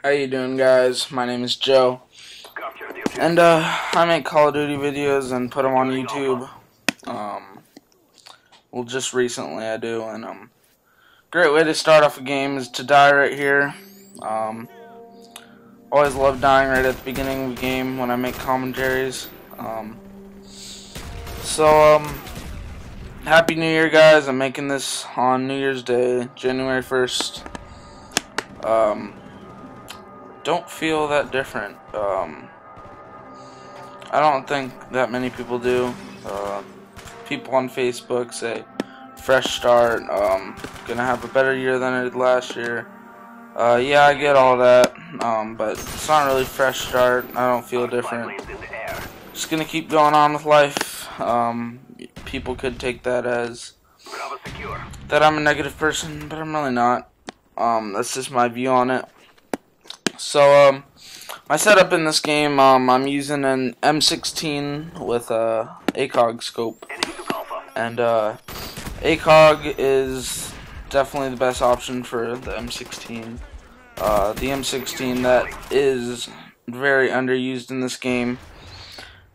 How you doing, guys? My name is Joe, and I make Call of Duty videos and put them on YouTube. Well, just recently I do, and great way to start off a game is to die right here. Always love dying right at the beginning of a game when I make commentaries. Happy New Year, guys! I'm making this on New Year's Day, January 1st. Don't feel that different. I don't think that many people do. People on Facebook say, fresh start, gonna have a better year than I did last year. Yeah, I get all that, but it's not really fresh start. I don't feel different. Just gonna keep going on with life. People could take that as that I'm a negative person, but I'm really not. That's just my view on it. So, my setup in this game, I'm using an M16 with a Acog scope, and Acog is definitely the best option for the M16. The M16 that is very underused in this game,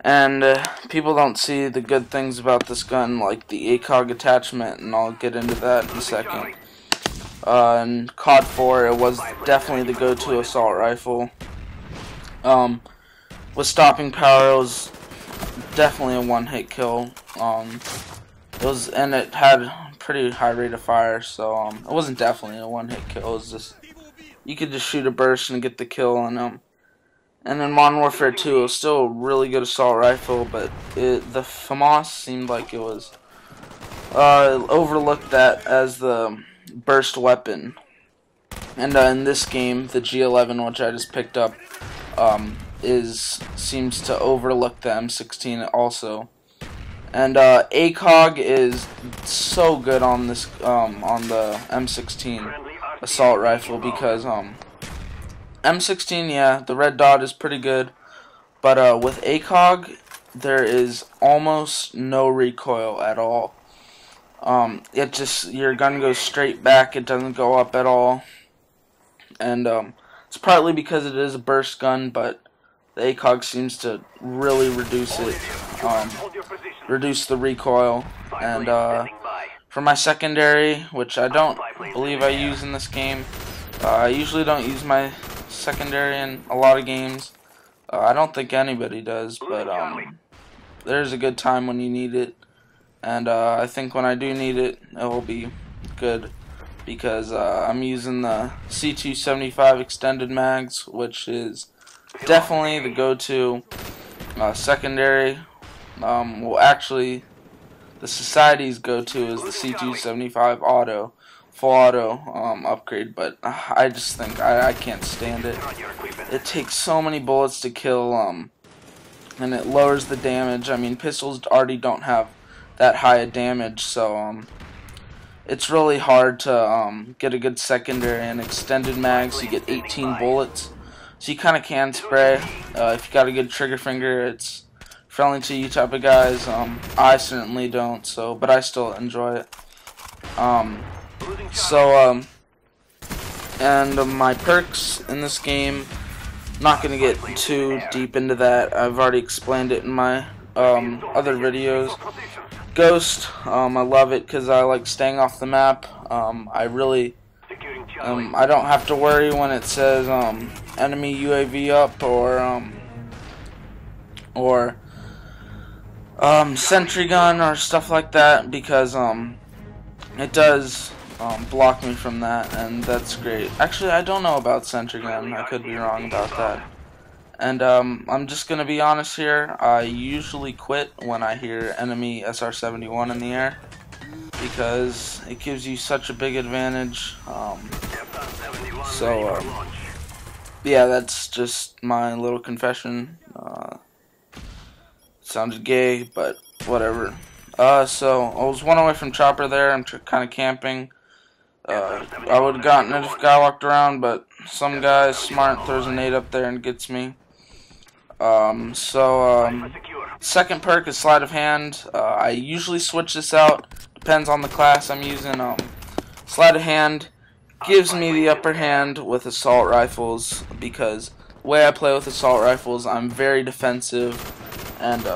and people don't see the good things about this gun, like the Acog attachment, and I'll get into that in a second. In COD 4, it was definitely the go-to assault rifle. With stopping power, it was definitely a one-hit kill. And it had a pretty high rate of fire, so it wasn't definitely a one-hit kill. It was just, you could just shoot a burst and get the kill. And in Modern Warfare 2, it was still a really good assault rifle, but the FAMAS seemed like it was overlooked that as the burst weapon. And in this game, the G11, which I just picked up, seems to overlook the M16 also. And Acog is so good on this on the M16 assault rifle, because M16, yeah, the red dot is pretty good, but with Acog there is almost no recoil at all. It just, your gun goes straight back, it doesn't go up at all. And it's partly because it is a burst gun, but the Acog seems to really reduce it, reduce the recoil. And for my secondary, which I don't believe I use in this game, I usually don't use my secondary in a lot of games. I don't think anybody does, but there's a good time when you need it. And I think when I do need it, it will be good, because I'm using the C275 extended mags, which is definitely the go-to secondary. Well, actually, the Society's go-to is the C275 auto, full auto upgrade, but I just think I can't stand it. It takes so many bullets to kill, and it lowers the damage. I mean, pistols already don't have that high a damage, so it's really hard to get a good secondary and extended mag. So you get 18 bullets, so you kind of can spray. If you got a good trigger finger, it's friendly to you type of guys. I certainly don't, so, but I still enjoy it. And my perks in this game, I'm not gonna get too deep into that. I've already explained it in my other videos. Ghost, I love it because I like staying off the map. I don't have to worry when it says enemy UAV up or sentry gun or stuff like that, because it does block me from that, and that's great. Actually, I don't know about sentry gun. I could be wrong about that. And I'm just gonna be honest here. I usually quit when I hear enemy SR-71 in the air, because it gives you such a big advantage. Yeah, that's just my little confession. Sounded gay, but whatever. So I was one away from chopper there. I'm kind of camping. I would have gotten it if a guy walked around, but some guy smart throws a nade up there and gets me. Second perk is sleight of hand. I usually switch this out. Depends on the class I'm using. Sleight of hand gives me the upper hand with assault rifles, because the way I play with assault rifles, I'm very defensive, and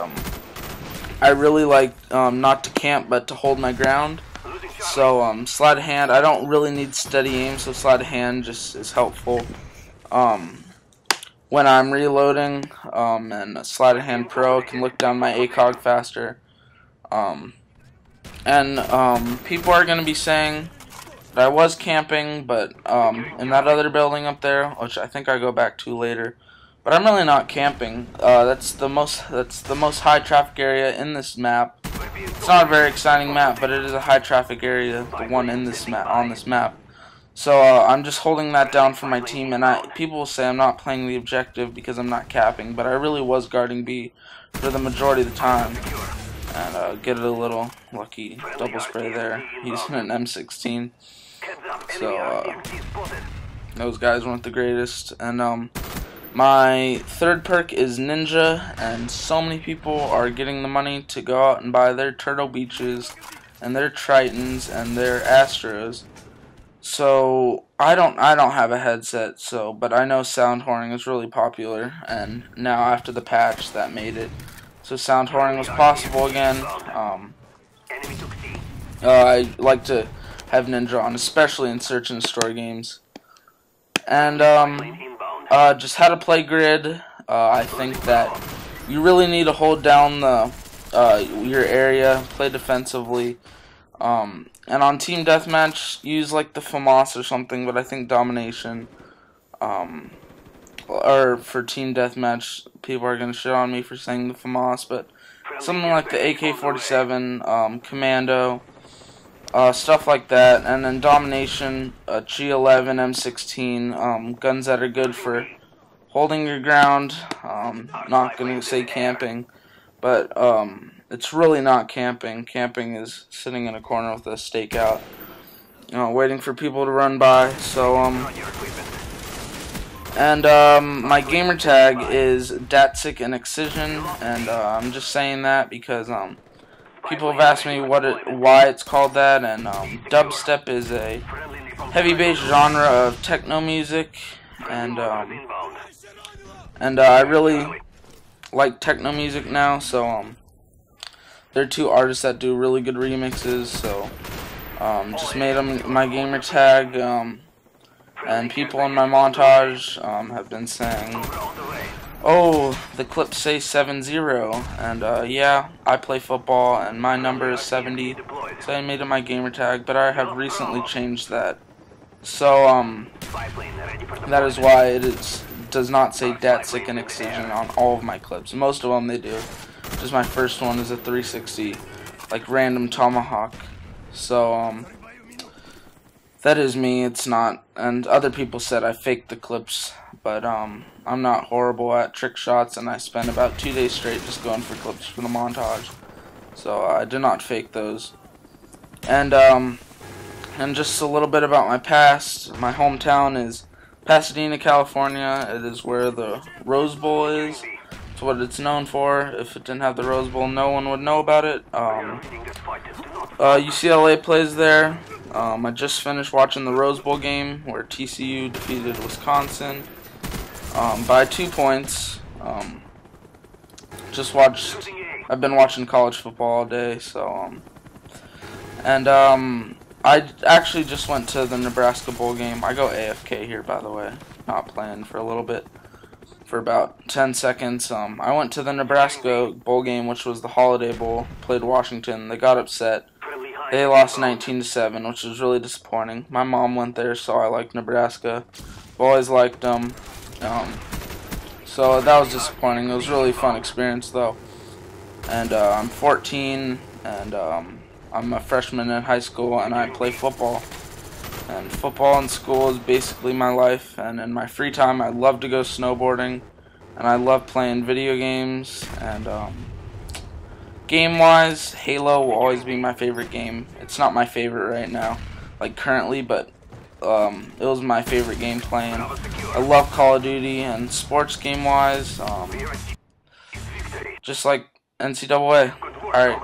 I really like not to camp but to hold my ground. So sleight of hand, I don't really need steady aim, so sleight of hand just is helpful when I'm reloading, and sleight of hand pro can look down my Acog faster. People are going to be saying that I was camping, but in that other building up there, which I think I go back to later. But I'm really not camping. That's the most high traffic area in this map. It's not a very exciting map, but it is a high traffic area, the one in this map on this map. So I'm just holding that down for my team, and people will say I'm not playing the objective because I'm not capping, but I really was guarding B for the majority of the time. And get a little lucky double spray there using an M16. So those guys weren't the greatest. And my third perk is Ninja, and so many people are getting the money to go out and buy their Turtle Beaches and their Tritons and their Astros. So I don't have a headset, but I know sound horning is really popular, and now after the patch that made it so sound horning was possible again. I like to have Ninja on, especially in search and destroy games. And just how to play grid. I think that you really need to hold down your area, play defensively. And on team deathmatch, use like the FAMAS or something, but I think Domination. Or for team deathmatch, people are going to shit on me for saying the FAMAS, but something like the AK-47, Commando, stuff like that. And then Domination, G11, M16, guns that are good for holding your ground. Not going to say camping, but it's really not camping. Camping is sitting in a corner with a stakeout, waiting for people to run by. So my gamer tag is Datsic and Excision, and I'm just saying that because people have asked me why it's called that. And dubstep is a heavy bass genre of techno music, and I really like techno music now. So there are two artists that do really good remixes. So just made them my gamer tag. And people in my montage have been saying, oh, the clips say 7-0, and yeah, I play football, and my number is 70, so I made it my gamer tag, but I have recently changed that. So, that is why it does not say Datsic and Excision on all of my clips. Most of them they do. Just my first one is a 360, like random tomahawk. So, that is me, it's not. And other people said I faked the clips, but I'm not horrible at trick shots, and I spent about 2 days straight just going for clips for the montage. So I did not fake those. And just a little bit about my past. My hometown is Pasadena, California. It is where the Rose Bowl is. It's what it's known for. If it didn't have the Rose Bowl, no one would know about it. UCLA plays there. I just finished watching the Rose Bowl game where TCU defeated Wisconsin by 2 points. I've been watching college football all day, so I actually just went to the Nebraska Bowl game. I go AFK here, by the way, not playing for a little bit, for about 10 seconds. I went to the Nebraska Bowl game, which was the Holiday Bowl, played Washington. They got upset. They lost 19-7, which was really disappointing. My mom went there, so I like Nebraska. I've always liked them. So that was disappointing. It was a really fun experience, though. And I'm 14, and I'm a freshman in high school, and I play football. And football in school is basically my life. And in my free time, I love to go snowboarding, and I love playing video games. And game-wise, Halo will always be my favorite game. It's not my favorite right now, like currently, but it was my favorite game playing. I love Call of Duty, and sports game-wise, just like NCAA. Alright.